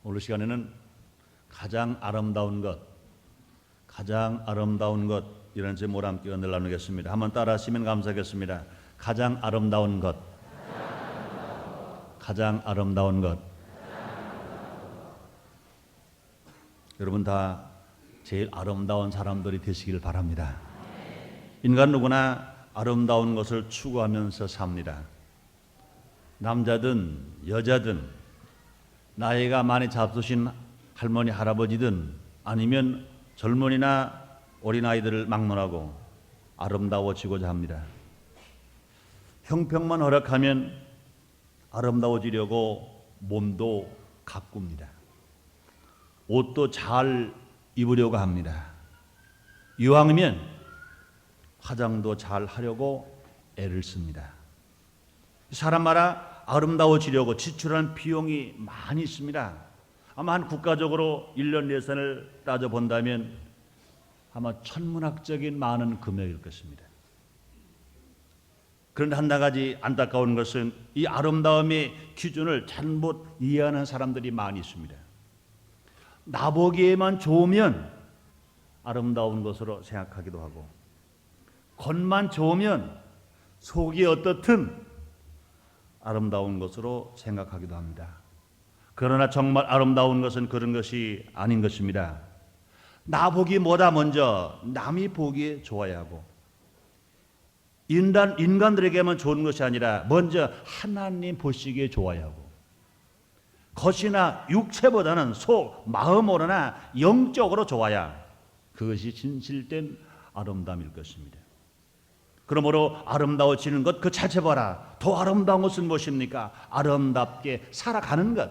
오늘 시간에는 가장 아름다운 것 이런 제목으로 함께 은혜를 나누겠습니다. 한번 따라 하시면 감사하겠습니다. 가장 아름다운 것. 여러분 다 제일 아름다운 사람들이 되시길 바랍니다. 인간 누구나 아름다운 것을 추구하면서 삽니다. 남자든 여자든 나이가 많이 잡수신 할머니 할아버지든 아니면 젊은이나 어린아이들을 막론하고 아름다워지고자 합니다. 형평만 허락하면 아름다워지려고 몸도 가꿉니다. 옷도 잘 입으려고 합니다. 이왕이면 화장도 잘 하려고 애를 씁니다. 사람마다 아름다워지려고 지출하는 비용이 많이 있습니다. 아마 한 국가적으로 1년 예산을 따져본다면 아마 천문학적인 많은 금액일 것입니다. 그런데 한 가지 안타까운 것은 이 아름다움의 기준을 잘못 이해하는 사람들이 많이 있습니다. 나보기에만 좋으면 아름다운 것으로 생각하기도 하고, 겉만 좋으면 속이 어떻든 아름다운 것으로 생각하기도 합니다. 그러나 정말 아름다운 것은 그런 것이 아닌 것입니다. 나보기보다 먼저 남이 보기에 좋아야 하고, 인간들에게만 좋은 것이 아니라 먼저 하나님 보시기에 좋아야 하고, 겉이나 육체보다는 속, 마음으로나 영적으로 좋아야 그것이 진실된 아름다움일 것입니다. 그러므로 아름다워지는 것 그 자체 봐라. 더 아름다운 것은 무엇입니까? 아름답게 살아가는 것.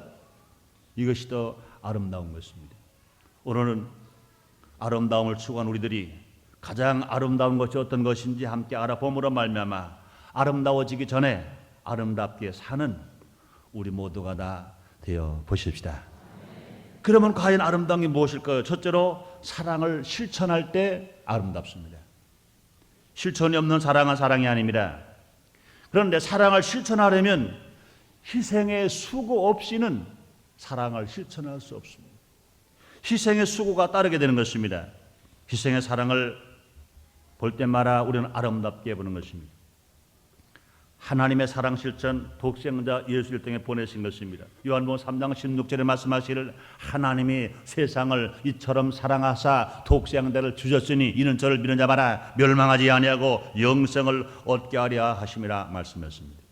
이것이 더 아름다운 것입니다. 오늘은 아름다움을 추구한 우리들이 가장 아름다운 것이 어떤 것인지 함께 알아봄으로 말미암아 아름다워지기 전에 아름답게 사는 우리 모두가 다 되어 보십시다. 그러면 과연 아름다운 게 무엇일까요? 첫째로 사랑을 실천할 때 아름답습니다. 실천이 없는 사랑은 사랑이 아닙니다. 그런데 사랑을 실천하려면 희생의 수고 없이는 사랑을 실천할 수 없습니다. 희생의 수고가 따르게 되는 것입니다. 희생의 사랑을 볼 때마다 우리는 아름답게 보는 것입니다. 하나님의 사랑 실천 독생자 예수를 통해 보내신 것입니다. 요한복음 3장 16절에 말씀하시기를 하나님이 세상을 이처럼 사랑하사 독생자를 주셨으니 이는 저를 믿는 자마다 멸망하지 아니하고 영생을 얻게 하려 하심이라 말씀했습니다.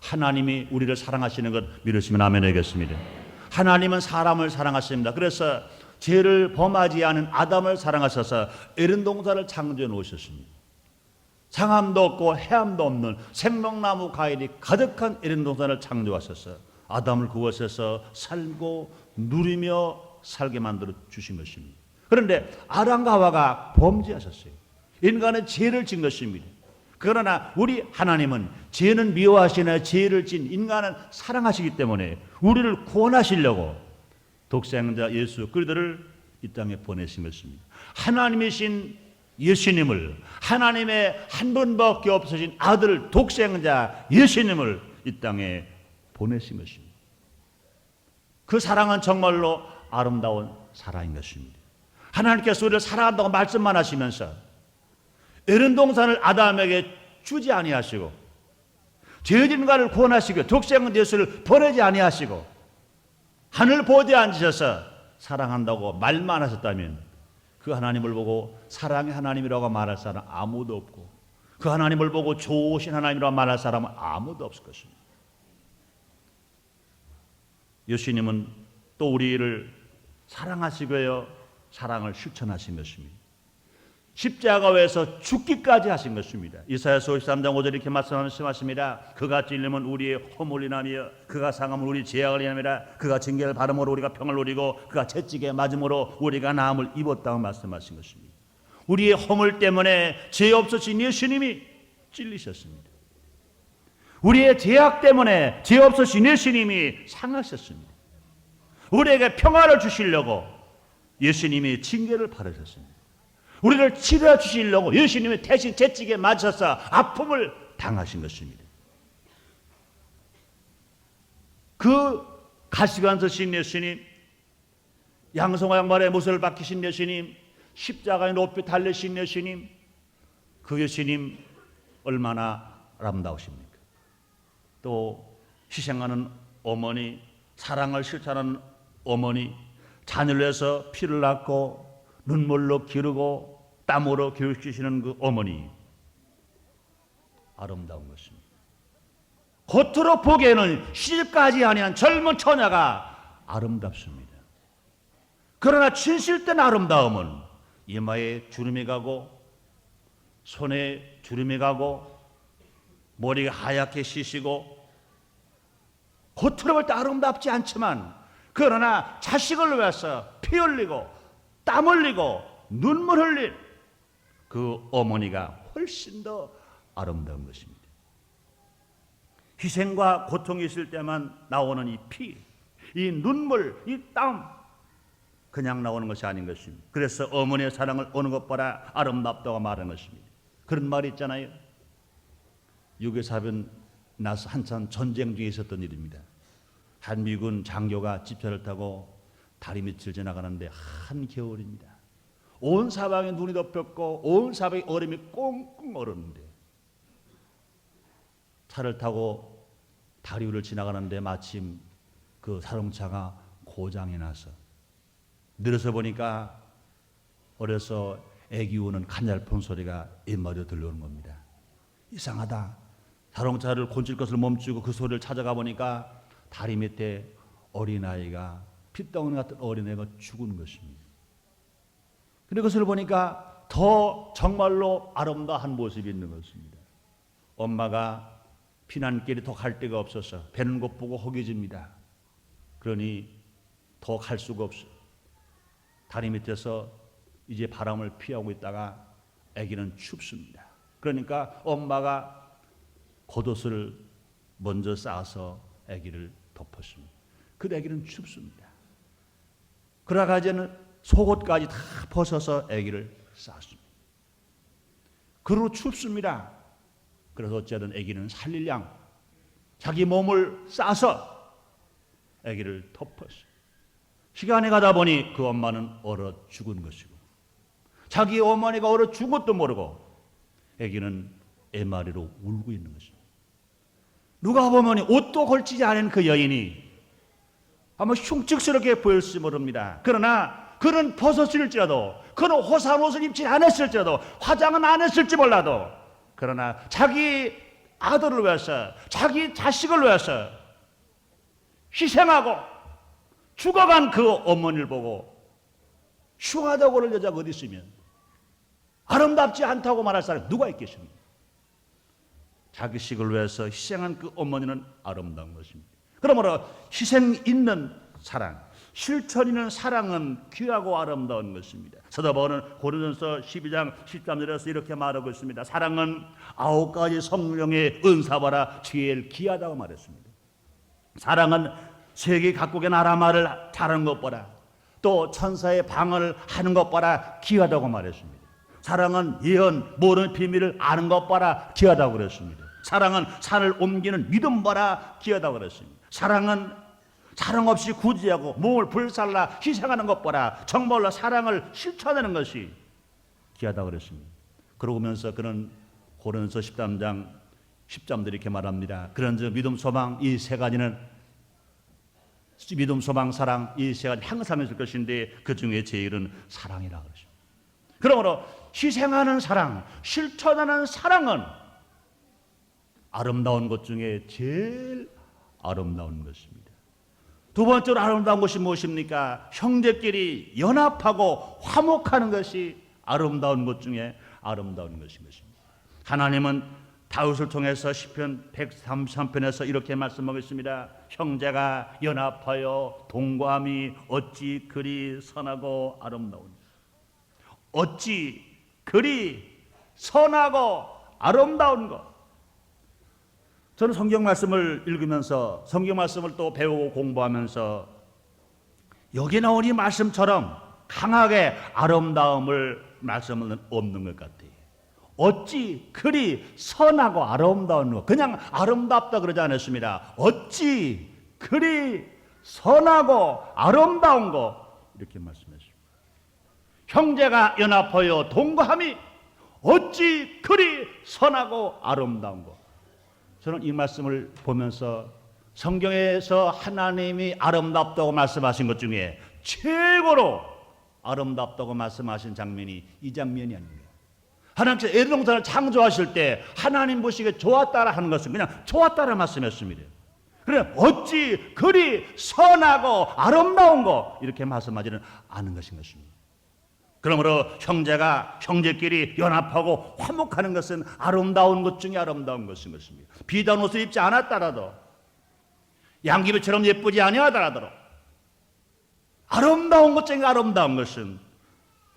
하나님이 우리를 사랑하시는 것 믿으시면 아멘 하겠습니다. 하나님은 사람을 사랑하십니다. 그래서 죄를 범하지 않은 아담을 사랑하셔서 에덴 동산을 창조해 놓으셨습니다. 상함도 없고 해함도 없는 생명나무 과일이 가득한 에덴 동산을 창조하셔서 아담을 그곳에서 살고 누리며 살게 만들어 주신 것입니다. 그런데 아담과 하와가 범죄하셨어요. 인간은 죄를 진 것입니다. 그러나 우리 하나님은 죄는 미워하시나 죄를 진 인간은 사랑하시기 때문에 우리를 구원하시려고 독생자 예수 그리스도를 이 땅에 보내신 것입니다. 하나님이신 예수님을, 하나님의 한 분밖에 없으신 아들 독생자 예수님을 이 땅에 보내신 것입니다. 그 사랑은 정말로 아름다운 사랑인 것입니다. 하나님께서 우리를 사랑한다고 말씀만 하시면서 에덴 동산을 아담에게 주지 아니하시고 죄진 인간을 구원하시고 독생자 예수를 보내지 아니하시고 하늘 보좌에 앉으셔서 사랑한다고 말만 하셨다면 그 하나님을 보고 사랑의 하나님이라고 말할 사람 아무도 없고 그 하나님을 보고 좋으신 하나님이라고 말할 사람은 아무도 없을 것입니다. 예수님은 또 우리를 사랑하시고요 사랑을 실천하신 것입니다. 십자가에서 죽기까지 하신 것입니다. 이사야서 53장 5절 이렇게 말씀하십니다. 그가 찔림은 우리의 허물을 인하며 그가 상함은 우리 죄악을 인하며 그가 징계를 받음으로 우리가 평을 누리고 그가 채찍에 맞음으로 우리가 나음을 입었다고 말씀하신 것입니다. 우리의 허물 때문에 죄 없으신 예수님이 찔리셨습니다. 우리의 죄악 때문에 죄 없으신 예수님이 상하셨습니다. 우리에게 평화를 주시려고 예수님이 징계를 받으셨습니다. 우리를 치료해 주시려고 예수님이 대신 채찍에 맞춰서 아픔을 당하신 것입니다. 그 가시관 서신 예수님, 양성화 양말에 못을 박히신 예수님, 십자가에 높이 달리신 예수님, 그 예수님 얼마나 아름다우십니까? 또 희생하는 어머니, 사랑을 실천하는 어머니, 자녀를 위해서 피를 낳고 눈물로 기르고 땀으로 교육시키시는 그 어머니, 아름다운 것입니다. 겉으로 보기에는 시집까지 아니한 젊은 처녀가 아름답습니다. 그러나 진실된 아름다움은 이마에 주름이 가고 손에 주름이 가고 머리가 하얗게 시시고 겉으로 볼 때 아름답지 않지만, 그러나 자식을 위해서 피 흘리고 땀 흘리고 눈물 흘린 그 어머니가 훨씬 더 아름다운 것입니다. 희생과 고통이 있을 때만 나오는 이 피, 이 눈물, 이 땀, 그냥 나오는 것이 아닌 것입니다. 그래서 어머니의 사랑을 어느 것보다 아름답다고 말하는 것입니다. 그런 말이 있잖아요. 유교사변 나서 한참 전쟁 중에 있었던 일입니다. 한 미군 장교가 집차를 타고 다리 밑을 지나가는데 한겨울입니다. 온 사방에 눈이 덮였고 온 사방에 얼음이 꽁꽁 얼었는데, 차를 타고 다리 위를 지나가는데 마침 그 자동차가 고장이 나서 내려서 보니까 어려서 애기 우는 가냘픈 소리가 입마디로 들려오는 겁니다. 이상하다. 자동차를 곤칠 것을 멈추고 그 소리를 찾아가 보니까 다리 밑에 어린아이가, 핏덩어리 같은 어린애가 죽은 것입니다. 근데 그것을 보니까 더 정말로 아름다운 모습이 있는 것입니다. 엄마가 피난길이 더 갈 데가 없어서 배는 것 보고 허기집니다. 그러니 더 갈 수가 없어. 다리 밑에서 이제 바람을 피하고 있다가 아기는 춥습니다. 그러니까 엄마가 겉옷을 먼저 싸서 아기를 덮었습니다. 그 아기는 춥습니다. 그러다가 이제는 속옷까지 다 벗어서 아기를 쌌습니다. 그리고 춥습니다. 그래서 어쨌든 아기는 살릴 양 자기 몸을 싸서 아기를 덮었어요. 시간이 가다 보니 그 엄마는 얼어 죽은 것이고, 자기 어머니가 얼어 죽은 것도 모르고 아기는 애마리로 울고 있는 것입니다. 누가 보면 옷도 걸치지 않은 그 여인이 아마 흉측스럽게 보일지 모릅니다. 그러나 그는 벗었을지라도, 그는 호사한 옷을 입지 않았을지라도, 화장은 안 했을지 몰라도, 그러나 자기 아들을 위해서, 자기 자식을 위해서 희생하고 죽어간 그 어머니를 보고 흉하다고 그럴 여자가 어디 있으면, 아름답지 않다고 말할 사람이 누가 있겠습니까? 자기식을 위해서 희생한 그 어머니는 아름다운 것입니다. 그러므로 희생 있는 사랑, 실천 있는 사랑은 귀하고 아름다운 것입니다. 사도 바울은 고린도전서 12장 13절에서 이렇게 말하고 있습니다. 사랑은 9가지 성령의 은사보다 제일 귀하다고 말했습니다. 사랑은 세계 각국의 나라 말을 잘하는 것보다, 또 천사의 방언을 하는 것보다 귀하다고 말했습니다. 사랑은 예언, 모르는 비밀을 아는 것보다 귀하다고 그랬습니다. 사랑은 산을 옮기는 믿음보다 귀하다고 그랬습니다. 사랑은 사랑 없이 구제하고 몸을 불살라 희생하는 것보다 정말로 사랑을 실천하는 것이 귀하다고 그랬습니다. 그러면서 그는 고린도서 13장 10절에 이렇게 말합니다. 그런즉 믿음, 소망 이 세 가지는, 믿음, 소망, 사랑 이 세 가지 항상 있을 것인데 그 중에 제일은 사랑이라고 그러죠. 그러므로 희생하는 사랑, 실천하는 사랑은 아름다운 것 중에 제일 아름다운 것입니다. 두 번째로 아름다운 것이 무엇입니까? 형제끼리 연합하고 화목하는 것이 아름다운 것 중에 아름다운 것인 것입니다. 하나님은 다윗을 통해서 시편 133편에서 이렇게 말씀하고 있습니다. 형제가 연합하여 동거함이 어찌 그리 선하고 아름다우냐. 어찌 그리 선하고 아름다운 것. 저는 성경 말씀을 읽으면서, 성경 말씀을 또 배우고 공부하면서 여기 나온 이 말씀처럼 강하게 아름다움을 말씀은 없는 것 같아요. 어찌 그리 선하고 아름다운 것. 그냥 아름답다 그러지 않았습니다. 어찌 그리 선하고 아름다운 것. 이렇게 말씀했습니다. 형제가 연합하여 동거함이 어찌 그리 선하고 아름다운 것. 저는 이 말씀을 보면서 성경에서 하나님이 아름답다고 말씀하신 것 중에 최고로 아름답다고 말씀하신 장면이 이 장면이 아닙니다. 하나님께서 에덴동산을 창조하실 때 하나님 보시기에 좋았다라 하는 것은 그냥 좋았다라 말씀했습니다. 그래 어찌 그리 선하고 아름다운 거 이렇게 말씀하지는 않은 것인 것입니다. 그러므로 형제가 형제끼리 연합하고 화목하는 것은 아름다운 것 중에 아름다운 것인 것입니다. 비단 옷을 입지 않았더라도 양귀비처럼 예쁘지 아니하더라도 아름다운 것 중에 아름다운 것은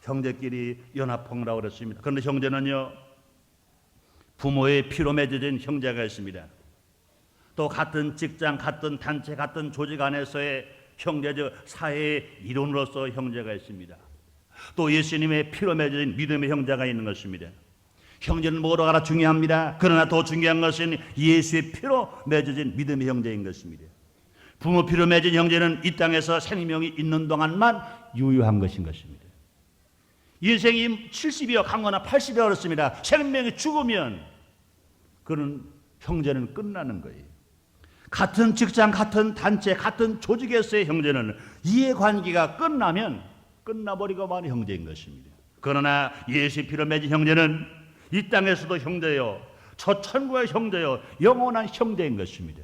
형제끼리 연합하라고 그랬습니다. 그런데 형제는요, 부모의 피로 맺어진 형제가 있습니다. 또 같은 직장, 같은 단체, 같은 조직 안에서의 형제적 사회의 이론으로서 형제가 있습니다. 또 예수님의 피로 맺어진 믿음의 형제가 있는 것입니다. 형제는 뭐로 하나 중요합니다. 그러나 더 중요한 것은 예수의 피로 맺어진 믿음의 형제인 것입니다. 부모 피로 맺은 형제는 이 땅에서 생명이 있는 동안만 유효한 것인 것입니다. 인생이 70이여 강거나 80이여 그렇습니다. 생명이 죽으면 그런 형제는 끝나는 거예요. 같은 직장, 같은 단체, 같은 조직에서의 형제는 이해관계가 끝나면 끝나버리고 마는 형제인 것입니다. 그러나 예수의 피로 맺은 형제는 이 땅에서도 형제요, 저 천국의 형제요, 영원한 형제인 것입니다.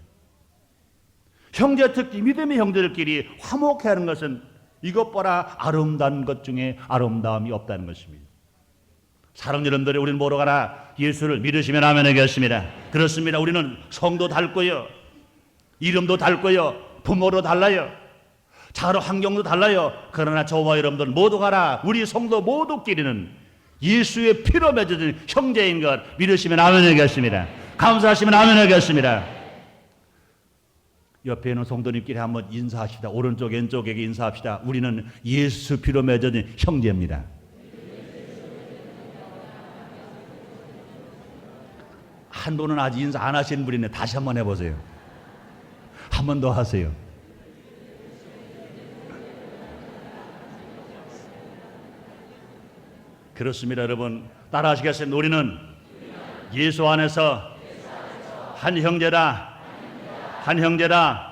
형제 특히 믿음의 형제들끼리 화목해 하는 것은 이것보다 아름다운 것 중에 아름다움이 없다는 것입니다. 사랑 여러분들이 우리는 뭐로 가라? 예수를 믿으시면 아멘 하겠습니다. 그렇습니다. 우리는 성도 닮고요, 이름도 닮고요, 부모로 달라요, 자로 환경도 달라요. 그러나 저와 여러분들 모두 가라, 우리 성도 모두끼리는 예수의 피로 맺어진 형제인 것 믿으시면 아멘 하겠습니다. 감사하시면 아멘 하겠습니다. 옆에 있는 성도님끼리 한번 인사합시다. 오른쪽 왼쪽에게 인사합시다. 우리는 예수 피로 맺어진 형제입니다. 한 분은 아직 인사 안 하시는 분이네. 다시 한번 해보세요. 한 번 더 하세요. 그렇습니다. 여러분 따라 하시겠습니다. 우리는 예수 안에서 한 형제다. 한 형제다.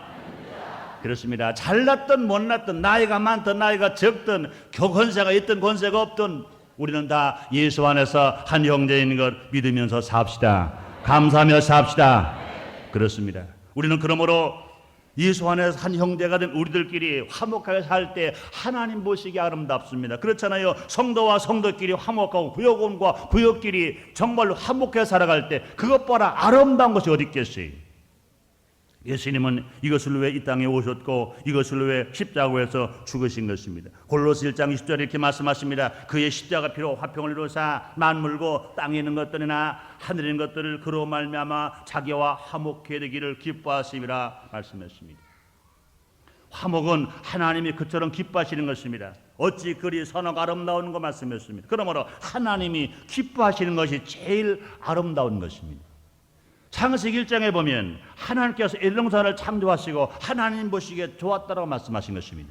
그렇습니다. 잘났든 못났든 나이가 많든 나이가 적든 권세가 있든 권세가 없든 우리는 다 예수 안에서 한 형제인 것 믿으면서 삽시다. 감사하며 삽시다. 그렇습니다. 우리는 그러므로 예수 안에서 한 형제가 된 우리들끼리 화목하게 살 때 하나님 보시기 아름답습니다. 그렇잖아요. 성도와 성도끼리 화목하고 구역원과 구역끼리 정말로 화목하게 살아갈 때 그것보다 아름다운 것이 어디 있겠어요. 예수님은 이것을 위해 이 땅에 오셨고 이것을 위해 십자가에서 죽으신 것입니다. 골로새 1장 20절에 이렇게 말씀하십니다. 그의 십자가 피로 화평을 이루사 만물고 땅에 있는 것들이나 하늘에 있는 것들을 그로 말미암아 자기와 화목해 되기를 기뻐하심이라 말씀했습니다. 화목은 하나님이 그처럼 기뻐하시는 것입니다. 어찌 그리 선하고 아름다운 거 말씀했습니다. 그러므로 하나님이 기뻐하시는 것이 제일 아름다운 것입니다. 창세기 1장에 보면 하나님께서 에덴동산을 창조하시고 하나님 보시기에 좋았다라고 말씀하신 것입니다.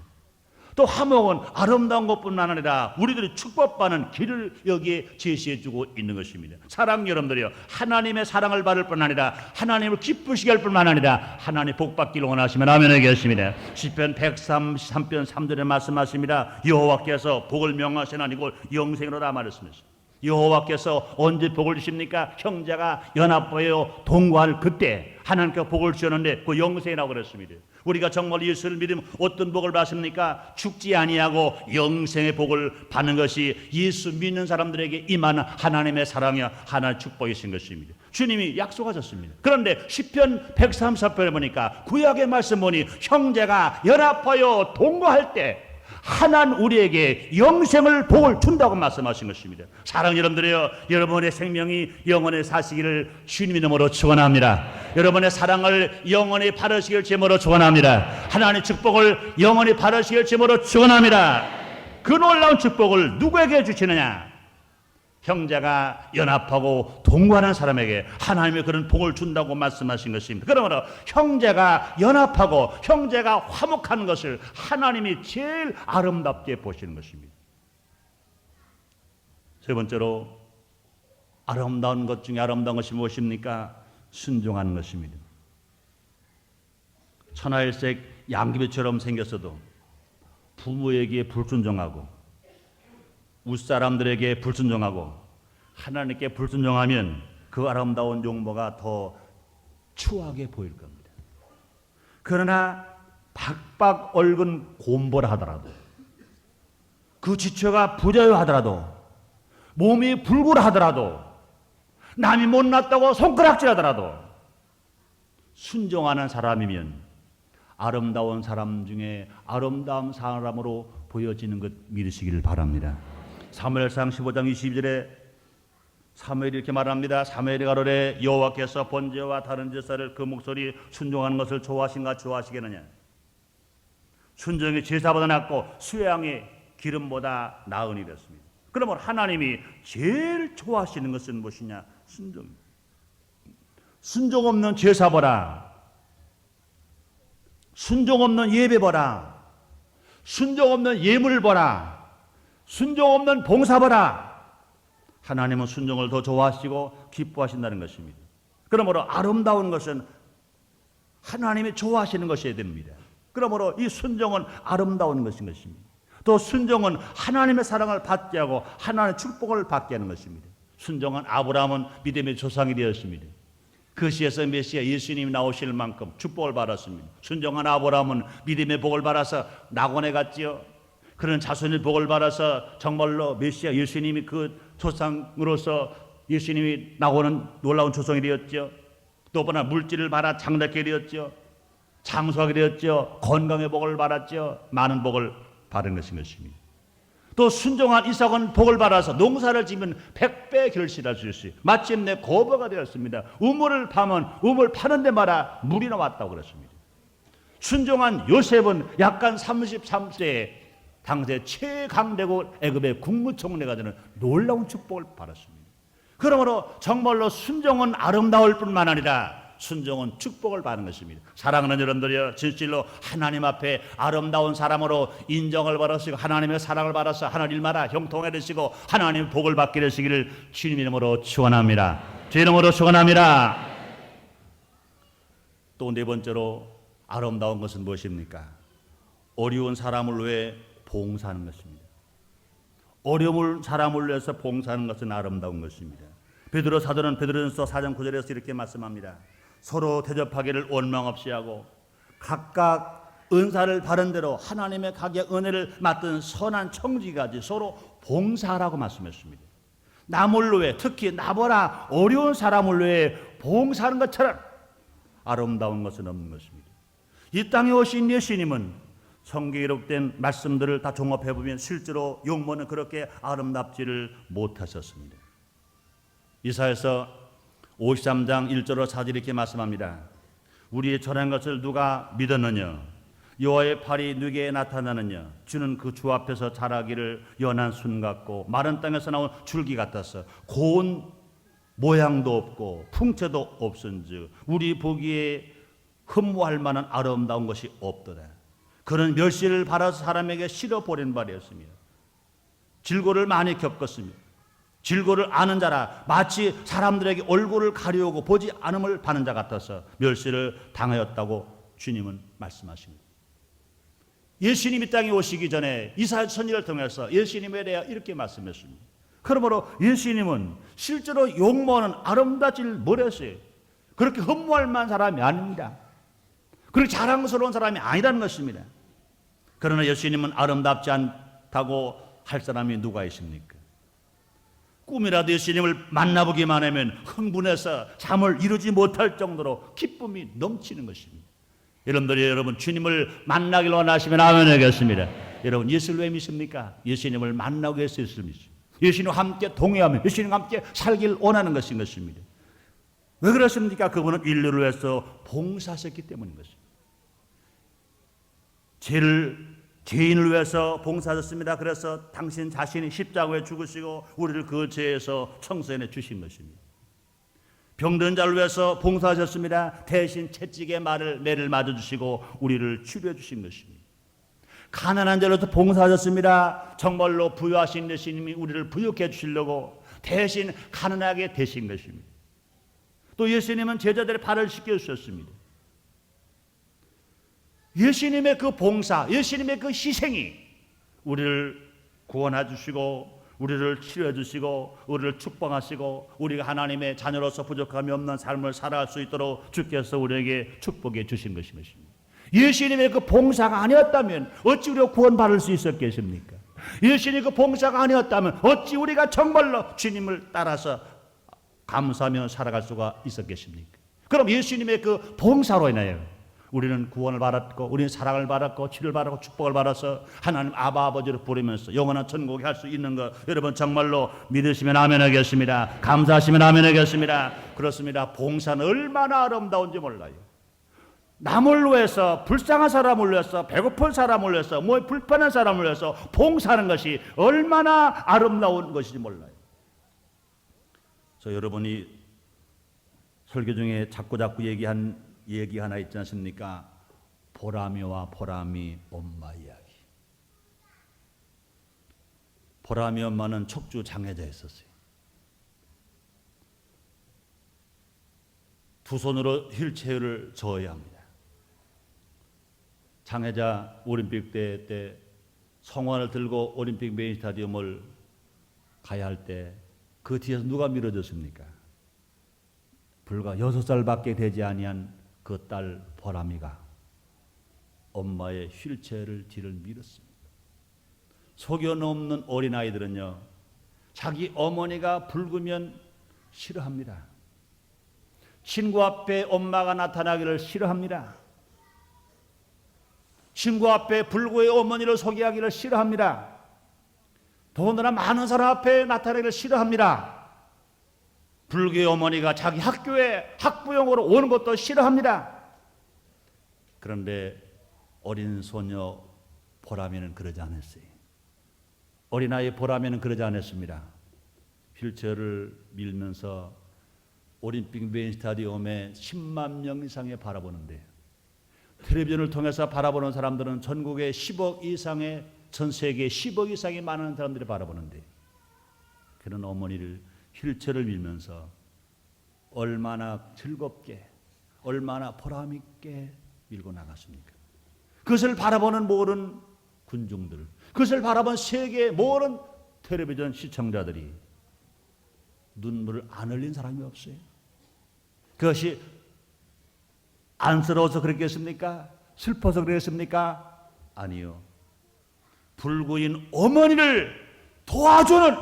또 화목은 아름다운 것뿐만 아니라 우리들이 축복받는 길을 여기에 제시해주고 있는 것입니다. 사랑 여러분들이요, 하나님의 사랑을 받을 뿐 아니라 하나님을 기쁘시게 할 뿐만 아니라 하나님 복받기를 원하시면 아멘 하겠습니다. 시편 133편 3절에 말씀하십니다. 여호와께서 복을 명하신 아니고 영생으로다 말했습니다. 여호와께서 언제 복을 주십니까? 형제가 연합하여 동거할 그때 하나님께서 복을 주셨는데 그 영생이라고 그랬습니다. 우리가 정말 예수를 믿으면 어떤 복을 받습니까? 죽지 아니하고 영생의 복을 받는 것이 예수 믿는 사람들에게 임하는 하나님의 사랑이야 하나님의 축복이신 것입니다. 주님이 약속하셨습니다. 그런데 시편 134편에 보니까 구약의 말씀 보니 형제가 연합하여 동거할 때 하나님 우리에게 영생을 복을 준다고 말씀하신 것입니다. 사랑 여러분들이요, 여러분의 생명이 영원히 사시기를 주님 이름으로 축원합니다. 여러분의 사랑을 영원히 바르시길 주님으로 축원합니다. 하나님의 축복을 영원히 바르시길 주님으로 축원합니다. 그 놀라운 축복을 누구에게 주시느냐? 형제가 연합하고 동거하는 사람에게 하나님이 그런 복을 준다고 말씀하신 것입니다. 그러므로 형제가 연합하고 형제가 화목하는 것을 하나님이 제일 아름답게 보시는 것입니다. 세 번째로 아름다운 것 중에 아름다운 것이 무엇입니까? 순종하는 것입니다. 천하일색 양귀비처럼 생겼어도 부모에게 불순종하고 윗사람들에게 불순종하고 하나님께 불순종하면 그 아름다운 용모가 더 추하게 보일 겁니다. 그러나 박박 얽은 곰보라 하더라도 그 지체가 부자여 하더라도 몸이 불구라 하더라도 남이 못났다고 손가락질하더라도 순종하는 사람이면 아름다운 사람 중에 아름다운 사람으로 보여지는 것 믿으시기를 바랍니다. 사무엘상 15장 22절에 사무엘이 이렇게 말합니다. 사무엘이 가로되 여호와께서 번제와 다른 제사를 그 목소리 순종하는 것을 좋아하신가 좋아하시겠느냐. 순종이 제사보다 낫고 수양이 기름보다 나은 이랬습니다. 그러면 하나님이 제일 좋아하시는 것은 무엇이냐? 순종입니다. 순종 없는 제사 보라, 순종 없는 예배 보라, 순종 없는 예물 보라, 순종 없는 봉사 보라. 하나님은 순종을 더 좋아하시고 기뻐하신다는 것입니다. 그러므로 아름다운 것은 하나님이 좋아하시는 것이어야 됩니다. 그러므로 이 순종은 아름다운 것인 것입니다. 또 순종은 하나님의 사랑을 받게 하고 하나님의 축복을 받게 하는 것입니다. 순종한 아브라함은 믿음의 조상이 되었습니다. 그 시에서 메시아 예수님이 나오실 만큼 축복을 받았습니다. 순종한 아브라함은 믿음의 복을 받아서 낙원에 갔지요. 그런 자손의 복을 받아서 정말로 메시아 예수님이 그 조상으로서 예수님이 나오는 놀라운 조상이 되었죠. 또 보나 물질을 받아 장대케 되었죠. 장수하게 되었죠. 건강의 복을 받았죠. 많은 복을 받은 것인 것입니다. 또 순종한 이삭은 복을 받아서 농사를 지면 100배 결실할 수 있어요. 마침내 거부가 되었습니다. 우물을 파면 우물 파는 데마다 물이 나왔다고 그랬습니다. 순종한 요셉은 약간 33세에 당시 최강대국 애굽의 국무총리가 되는 놀라운 축복을 받았습니다. 그러므로 정말로 순종은 아름다울 뿐만 아니라 순종은 축복을 받는 것입니다. 사랑하는 여러분들이여, 진실로 하나님 앞에 아름다운 사람으로 인정을 받으시고 하나님의 사랑을 받아서 하나님 일마다 형통해 되시고 하나님 복을 받게 되시기를 주님 이름으로 축원합니다. 주 이름으로 축원합니다. 또 네 번째로 아름다운 것은 무엇입니까? 어려운 사람을 위해 봉사하는 것입니다. 어려운 사람을 위해서 봉사하는 것은 아름다운 것입니다. 베드로 사도는 베드로전서 4장 9절에서 이렇게 말씀합니다. 서로 대접하기를 원망 없이 하고 각각 은사를 바른 대로 하나님의 각의 은혜를 맡은 선한 청지까지 서로 봉사하라고 말씀했습니다. 남을 위해, 특히 나보다 어려운 사람을 위해 봉사하는 것처럼 아름다운 것은 없는 것입니다. 이 땅에 오신 예수님은 성경에 기록된 말씀들을 다 종합해보면 실제로 용모는 그렇게 아름답지를 못하셨습니다. 이사야서 53장 1절로 4절 이렇게 말씀합니다. 우리의 전한 것을 누가 믿었느냐? 여호와의 팔이 누구에게 나타나느냐? 주는 그 주 앞에서 자라기를 연한 순 같고 마른 땅에서 나온 줄기 같아서 고운 모양도 없고 풍채도 없은즉 우리 보기에 흠모할 만한 아름다운 것이 없도다. 그는 멸시를 받아서 사람에게 실어 보낸 바 되었습니다. 질고를 많이 겪었습니다. 질고를 아는 자라 마치 사람들에게 얼굴을 가려오고 보지 않음을 받는 자 같아서 멸시를 당하였다고 주님은 말씀하십니다. 예수님이 땅에 오시기 전에 이사야 선지자를 통해서 예수님에 대해 이렇게 말씀했습니다. 그러므로 예수님은 실제로 용모는 아름답지 못했어요. 그렇게 흠모할 만한 사람이 아닙니다. 그렇게 자랑스러운 사람이 아니라는 것입니다. 그러나 예수님은 아름답지 않다고 할 사람이 누가 있습니까? 꿈이라도 예수님을 만나보기만 하면 흥분해서 잠을 이루지 못할 정도로 기쁨이 넘치는 것입니다. 여러분 주님을 만나길 원하시면 아멘 하겠습니다. 여러분 예수를 왜 믿습니까? 예수님을 만나기 위해서 예수를 믿습니다. 예수님과 함께 동행하며 예수님과 함께 살길 원하는 것인 것입니다. 왜 그렇습니까? 그분은 인류를 위해서 봉사하셨기 때문인 것입니다. 죄인을 위해서 봉사하셨습니다. 그래서 당신 자신이 십자가에 죽으시고 우리를 그 죄에서 청소해 주신 것입니다. 병든 자를 위해서 봉사하셨습니다. 대신 채찍의 매를 맞아주시고 우리를 치료해 주신 것입니다. 가난한 자로서 봉사하셨습니다. 정말로 부유하신 예수님이 우리를 부유케 해주시려고 대신 가난하게 되신 것입니다. 또 예수님은 제자들의 발을 씻겨주셨습니다. 예수님의 그 봉사, 예수님의 그 희생이 우리를 구원해 주시고 우리를 치료해 주시고 우리를 축복하시고 우리가 하나님의 자녀로서 부족함이 없는 삶을 살아갈 수 있도록 주께서 우리에게 축복해 주신 것입니다. 예수님의 그 봉사가 아니었다면 어찌 우리가 구원받을 수 있었겠습니까? 예수님의 그 봉사가 아니었다면 어찌 우리가 정말로 주님을 따라서 감사하며 살아갈 수가 있었겠습니까? 그럼 예수님의 그 봉사로 인하여 우리는 구원을 받았고 우리는 사랑을 받았고 치료를 받았고 축복을 받아서 하나님 아버지를 부르면서 영원한 천국에 할 수 있는 것, 여러분 정말로 믿으시면 아멘 하겠습니다. 감사하시면 아멘 하겠습니다. 그렇습니다. 봉사는 얼마나 아름다운지 몰라요. 남을 위해서, 불쌍한 사람을 위해서, 배고픈 사람을 위해서, 불편한 사람을 위해서 봉사하는 것이 얼마나 아름다운 것인지 몰라요. 여러분이 설교 중에 자꾸 얘기한 얘기 하나 있지 않습니까? 보람이와 보람이 엄마 이야기. 보람이 엄마는 척추 장애자였었어요. 두 손으로 휠체어를 저어야 합니다. 장애자 올림픽 대회 때 성환을 들고 올림픽 메인 스타디움을 가야 할 때 그 뒤에서 누가 밀어줬습니까? 불과 6살밖에 되지 아니한 그 딸 보람이가 엄마의 휠체어를 뒤를 밀었습니다. 속여넘는 어린아이들은요, 자기 어머니가 붉으면 싫어합니다. 친구 앞에 엄마가 나타나기를 싫어합니다. 친구 앞에 불구의 어머니를 소개하기를 싫어합니다. 더군다나 많은 사람 앞에 나타나기를 싫어합니다. 불교의 어머니가 자기 학교에 학부형으로 오는 것도 싫어합니다. 그런데 어린 소녀 보람이는 그러지 않았어요. 어린아이 보람이는 그러지 않았습니다. 휠체어를 밀면서 올림픽 메인 스타디움에 10만 명 이상이 바라보는데, 텔레비전을 통해서 바라보는 사람들은 전국에 10억 이상의, 전 세계에 10억 이상이 많은 사람들이 바라보는데, 그런 어머니를 휠체어를 밀면서 얼마나 즐겁게, 얼마나 보람 있게 밀고 나갔습니까? 그것을 바라보는 모든 군중들, 그것을 바라본 세계의 모든 텔레비전 시청자들이 눈물을 안 흘린 사람이 없어요. 그것이 안쓰러워서 그랬겠습니까? 슬퍼서 그랬습니까? 아니요. 불구인 어머니를 도와주는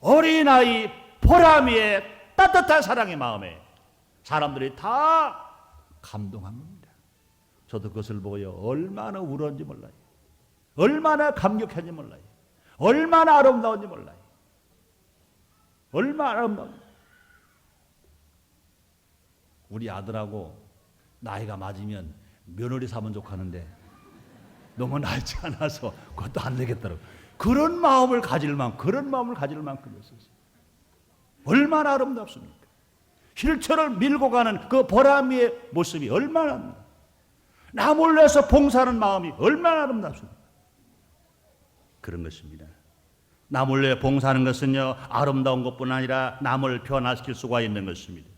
어린아이 보람이의 따뜻한 사랑의 마음에 사람들이 다 감동한 겁니다. 저도 그것을 보고요, 얼마나 울었는지 몰라요. 얼마나 감격했는지 몰라요. 얼마나 아름다운지 몰라요. 얼마나 아름다운지. 우리 아들하고 나이가 맞으면 며느리 사면 좋겠는데 너무 낡지 않아서 그것도 안 되겠더라고요. 그런 마음을 가질 만큼이었어요. 얼마나 아름답습니까? 휠체어를 밀고 가는 그 보람이의 모습이 얼마나, 남을 위해서 봉사하는 마음이 얼마나 아름답습니까? 그런 것입니다. 남을 위해 봉사하는 것은요, 아름다운 것뿐 아니라 남을 변화시킬 수가 있는 것입니다.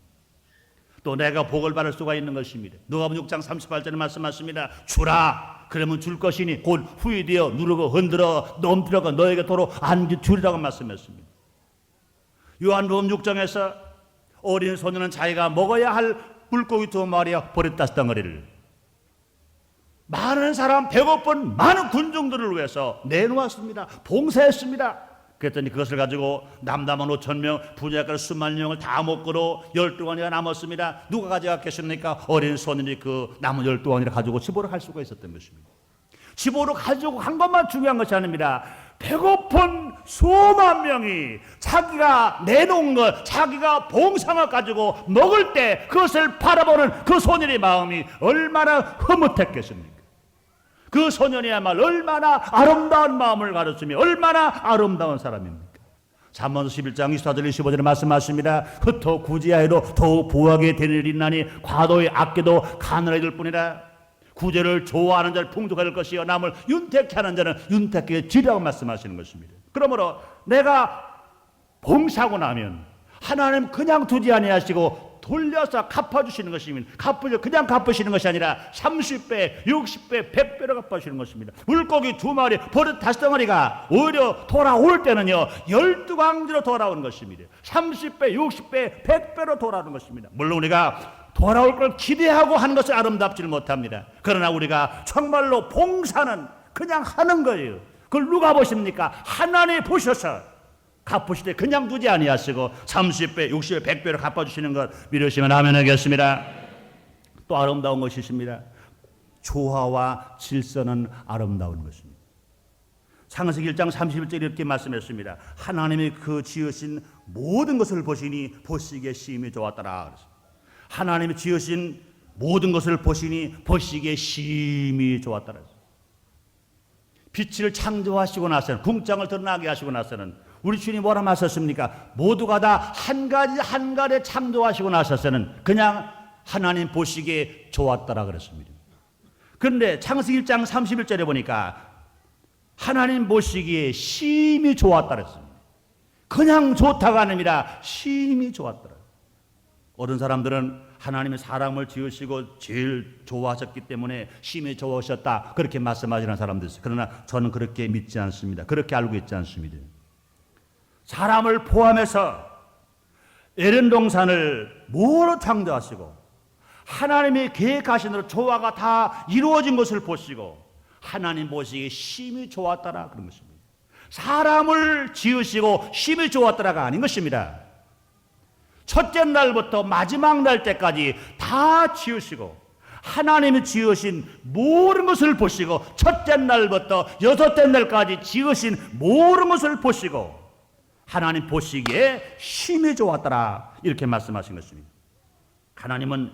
또 내가 복을 받을 수가 있는 것입니다. 누가복음 6장 38절에 말씀하십니다. 주라, 그러면 줄 것이니 곧 후이 되어 누르고 흔들어 넘들어가 너에게 도로 안겨 주리라고 말씀했습니다. 요한복음 6장에서 어린 소녀는 자기가 먹어야 할 물고기 2마리와 버렸다 덩어리를 많은 사람, 배고픈 많은 군중들을 위해서 내놓았습니다. 봉사했습니다. 그랬더니 그것을 가지고 남담한 5,000명, 분야가를 수만 명을 다 먹고도 12원이가 남았습니다. 누가 가져갔겠습니까? 어린 소년이 그 남은 12원이를 가지고 집으로 갈 수가 있었던 것입니다. 집으로 가지고 한 것만 중요한 것이 아닙니다. 배고픈 수만 명이 자기가 내놓은 것, 자기가 봉상을 가지고 먹을 때 그것을 바라보는 그 소년의 마음이 얼마나 흐뭇했겠습니까? 그 소년이야말로 얼마나 아름다운 마음을 가졌으며 얼마나 아름다운 사람입니까? 잠언서 11장 24절 25절에 말씀하십니다. 흩어 구제하여도 더욱 부하게 되느리나니 과도의 아껴도 가난해질 뿐이라. 구제를 좋아하는 자를 풍족할 것이요 남을 윤택케 하는 자는 윤택케 지라고 말씀하시는 것입니다. 그러므로 내가 봉사하고 나면 하나님 그냥 두지 아니하시고 돌려서 갚아주시는 것입니다. 그냥 갚으시는 것이 아니라 30배, 60배, 100배로 갚아주시는 것입니다. 물고기 2마리, 버릇 5덩어리가 오히려 돌아올 때는요 12광지로 돌아오는 것입니다. 30배, 60배, 100배로 돌아오는 것입니다. 물론 우리가 돌아올 걸 기대하고 하는 것을 아름답지를 못합니다. 그러나 우리가 정말로 봉사는 그냥 하는 거예요. 그걸 누가 보십니까? 하나님이 보셔서 갚으실 때 그냥 두지 아니하시고 30배, 60배, 100배로 갚아주시는 것 믿으시면 아멘 하겠습니다. 또 아름다운 것이 있습니다. 조화와 질서는 아름다운 것입니다. 창세기 1장 31절에 이렇게 말씀했습니다. 하나님이 그 지으신 모든 것을 보시니 보시기에 심히 좋았더라. 하나님이 지으신 모든 것을 보시니 보시기에 심히 좋았더라. 빛을 창조하시고 나서는, 궁창을 드러나게 하시고 나서는 우리 주님이 뭐라 말씀하셨습니까? 모두가 다 한 가지 한 가지 창조하시고 나서서는 그냥 하나님 보시기에 좋았더라 그랬습니다. 그런데 창세기 1장 31절에 보니까 하나님 보시기에 심히 좋았다 그랬습니다. 그냥 좋다가 아니라 심히 좋았더라. 어떤 사람들은 하나님이 사람을 지으시고 제일 좋아하셨기 때문에 심히 좋아하셨다 그렇게 말씀하시는 사람들 있어요. 그러나 저는 그렇게 믿지 않습니다. 그렇게 알고 있지 않습니다. 사람을 포함해서 에덴 동산을 모두 창조하시고 하나님이 계획하신 대로 조화가 다 이루어진 것을 보시고 하나님 보시기에 심히 좋았더라 그런 것입니다. 사람을 지으시고 심히 좋았더라가 아닌 것입니다. 첫째 날부터 마지막 날 때까지 다 지으시고 하나님이 지으신 모든 것을 보시고 첫째 날부터 여섯째 날까지 지으신 모든 것을 보시고 하나님 보시기에 심히 좋았더라 이렇게 말씀하신 것입니다. 하나님은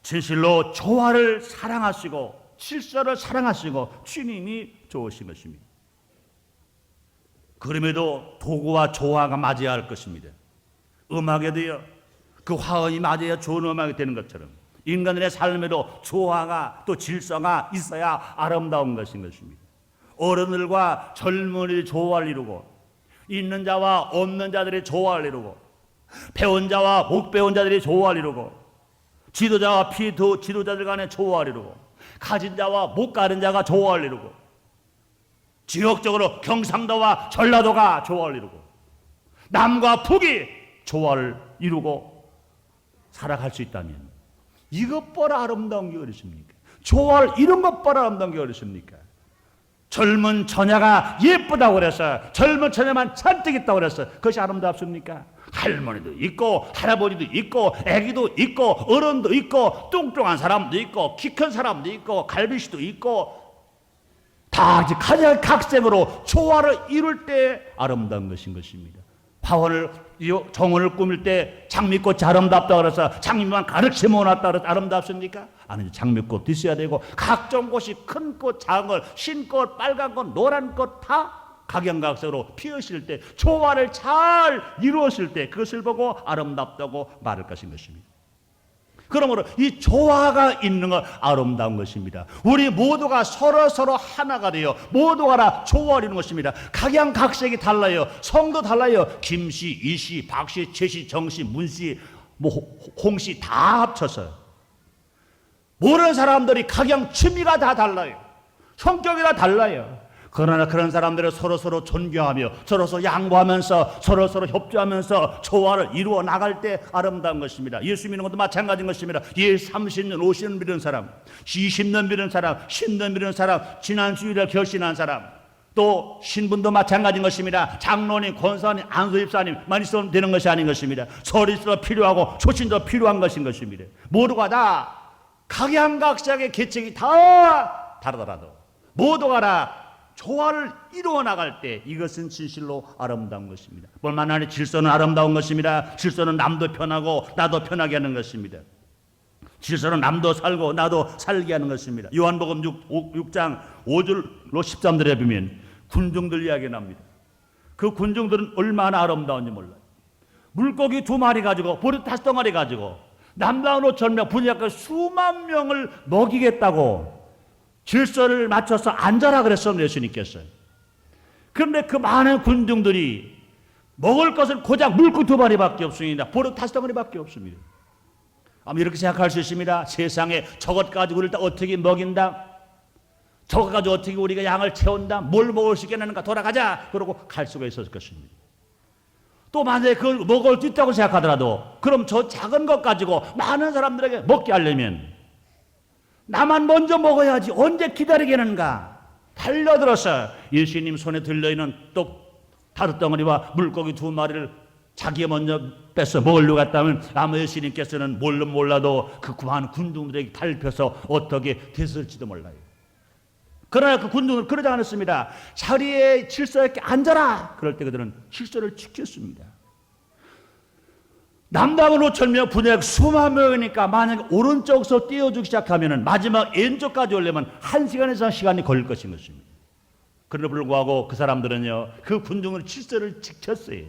진실로 조화를 사랑하시고 질서를 사랑하시고 주님이 좋으신 것입니다. 그럼에도 도구와 조화가 맞아야 할 것입니다. 음악에도요 그 화음이 맞아야 좋은 음악이 되는 것처럼 인간의 삶에도 조화가 또 질서가 있어야 아름다운 것인 것입니다. 어른들과 젊은이들이 조화를 이루고 있는 자와 없는 자들이 조화를 이루고 배운 자와 못 배운 자들이 조화를 이루고 지도자와 지도자들 간의 조화를 이루고 가진 자와 못 가진 자가 조화를 이루고 지역적으로 경상도와 전라도가 조화를 이루고 남과 북이 조화를 이루고 살아갈 수 있다면 이것보다 아름다운 게 어딨습니까? 조화를 이룬 것보다 아름다운 게 어딨습니까? 젊은 처녀가 예쁘다고 그래서 젊은 처녀만 잔뜩 있다고 그래서 그것이 아름답습니까? 할머니도 있고 할아버지도 있고 애기도 있고 어른도 있고 뚱뚱한 사람도 있고 키 큰 사람도 있고 갈비씨도 있고 다 가장 각색으로 조화를 이룰 때 아름다운 것인 것입니다. 화원을 정원을 꾸밀 때 장미꽃이 아름답다고 그래서 장미만 가득 심어놨다 그래서 아름답습니까? 아니, 장미꽃도 있어야 되고 각종 꽃이 큰 꽃, 작은 것, 흰꽃, 빨간 꽃, 노란 꽃 다 각양각색으로 피었을 때 조화를 잘 이루었을 때 그것을 보고 아름답다고 말할 것인 것입니다. 그러므로 이 조화가 있는 것 아름다운 것입니다. 우리 모두가 서로 하나가 되어 모두가 다 조화를 이루는 것입니다. 각양각색이 달라요. 성도 달라요. 김씨, 이씨, 박씨, 최씨, 정씨, 문씨, 홍씨 다 합쳐서 모르는 사람들이 각양 취미가 다 달라요. 성격이 다 달라요. 그러나 그런 사람들을 서로 존경하며 서로 양보하면서 서로 협조하면서 조화를 이루어 나갈 때 아름다운 것입니다. 예수 믿는 것도 마찬가지인 것입니다. 30년, 50년 믿은 사람, 20년 믿은 사람, 10년 믿은 사람, 지난 주일에 결신한 사람, 또 신분도 마찬가지인 것입니다. 장로님, 권사님, 안수집사님만 있으면 되는 것이 아닌 것입니다. 서리스도 필요하고 초신도 필요한 것인 것입니다. 모두가 다 각양각색의 계층이 다 다르더라도 모두가 다 조화를 이루어 나갈 때 이것은 진실로 아름다운 것입니다. 뿐만 아니라 질서는 아름다운 것입니다. 질서는 남도 편하고 나도 편하게 하는 것입니다. 질서는 남도 살고 나도 살게 하는 것입니다. 요한복음 6장 5절로 13절에 보면 군중들 이야기 납니다. 그 군중들은 얼마나 아름다운지 몰라요. 물고기 2마리 가지고 보리 5덩어리 가지고 남다운 5,000명 분야가 수만 명을 먹이겠다고 질서를 맞춰서 앉아라 그랬어요. 예수님께서. 그런데 그 많은 군중들이 먹을 것은 고작 물고기 2마리밖에 없습니다. 보리 5덩어리밖에 없습니다. 아마 이렇게 생각할 수 있습니다. 세상에 저것 가지고 우리를 어떻게 먹인다, 저것 가지고 어떻게 우리가 양을 채운다, 뭘 먹을 수 있겠는가, 돌아가자 그러고 갈 수가 있었을 것입니다. 또 만약에 그걸 먹을 수 있다고 생각하더라도 그럼 저 작은 것 가지고 많은 사람들에게 먹게 하려면 나만 먼저 먹어야지 언제 기다리겠는가. 달려들어서 예수님 손에 들려있는 떡 5덩어리와 물고기 2마리를 자기가 먼저 뺏어 먹으려고 했다면 아마 예수님께서는 몰라도 그 많은 군중들에게 밟혀서 어떻게 됐을지도 몰라요. 그러나 그 군중은 그러지 않았습니다. 자리에 질서 있게 앉아라. 그럴 때 그들은 질서를 지켰습니다. 남당은 5,000명, 분야가 수만 명이니까 만약에 오른쪽에서 띄워주기 시작하면 마지막 왼쪽까지 오려면 1시간에서 시간이 걸릴 것인 것입니다. 그럼에도 불구하고 그 사람들은요, 그 군중을 질서를 지켰어요.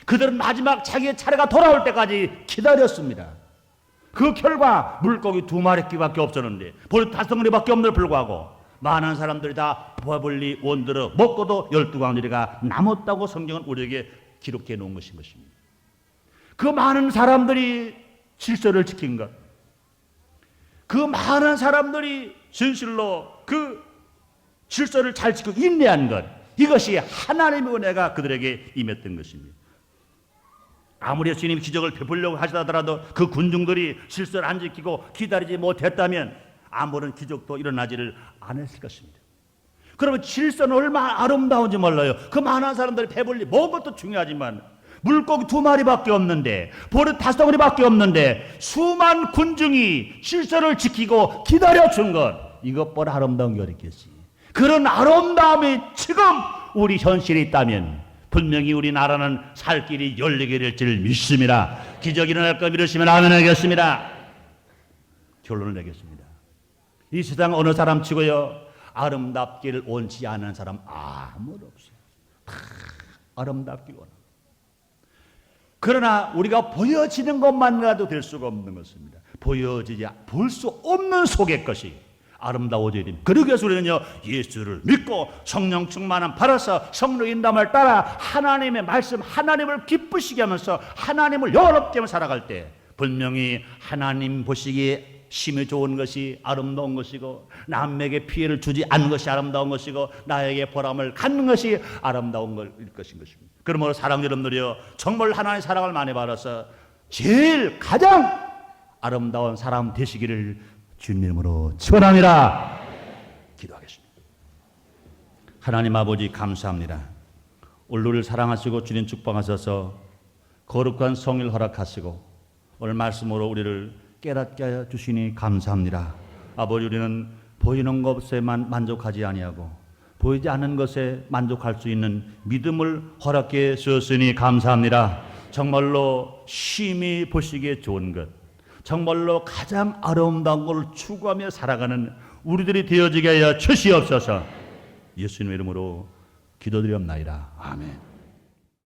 그들은 마지막 자기의 차례가 돌아올 때까지 기다렸습니다. 그 결과 물고기 2마리밖에 없었는데 보리 5덩어리밖에 없는데도 불구하고 많은 사람들이 다 배불리 온들어 먹고도 12광주리가 남았다고 성경은 우리에게 기록해 놓은 것입니다. 그 많은 사람들이 질서를 지킨 것, 그 많은 사람들이 진실로 그 질서를 잘 지키고 인내한 것, 이것이 하나님의 은혜가 그들에게 임했던 것입니다. 아무리 예수님이 기적을 베풀려고 하시더라도 그 군중들이 질서를 안 지키고 기다리지 못했다면 아무런 기적도 일어나지를 않았을 것입니다. 그러면 질서는 얼마나 아름다운지 몰라요. 그 많은 사람들이 배불리 먹은 것도 중요하지만 물고기 2마리밖에 없는데 보리 5덩어리밖에 없는데 수만 군중이 질서를 지키고 기다려준 것, 이것보다 아름다운 게 어딨겠지. 그런 아름다움이 지금 우리 현실에 있다면 분명히 우리나라는 살 길이 열리게 될 줄 믿습니다. 기적이 일어날 거 믿으시면 아멘 하겠습니다. 결론을 내겠습니다. 이 세상 어느 사람 치고요, 아름답기를 원치 않은 사람 아무도 없어요. 다 아름답기 원합니다. 그러나 우리가 보여지는 것만이라도 될 수가 없는 것입니다. 보여지지 볼 수 없는 속의 것이 아름다워져야 됩니다. 그러기 위해서 우리는요, 예수를 믿고 성령 충만함 받아서 성령 인담을 따라 하나님의 말씀, 하나님을 기쁘시게 하면서 하나님을 영원롭게 살아갈 때 분명히 하나님 보시기에 심히 좋은 것이 아름다운 것이고 남에게 피해를 주지 않는 것이 아름다운 것이고 나에게 보람을 갖는 것이 아름다운 것인 것입니다. 그러므로 사랑 여러분들이요, 정말 하나님의 사랑을 많이 받아서 제일 가장 아름다운 사람 되시기를 주님 이름으로 축원합니다. 기도하겠습니다. 하나님 아버지 감사합니다. 오늘 사랑하시고 주님 축복하셔서 거룩한 성일 허락하시고 오늘 말씀으로 우리를 깨닫게 하여 주시니 감사합니다. 아버지, 우리는 보이는 것에만 만족하지 아니하고 보이지 않는 것에 만족할 수 있는 믿음을 허락해 주셨으니 감사합니다. 정말로 심히 보시기에 좋은 것, 정말로 가장 아름다운 것을 추구하며 살아가는 우리들이 되어지게 하여 주시옵소서. 예수님의 이름으로 기도드리옵나이다. 아멘.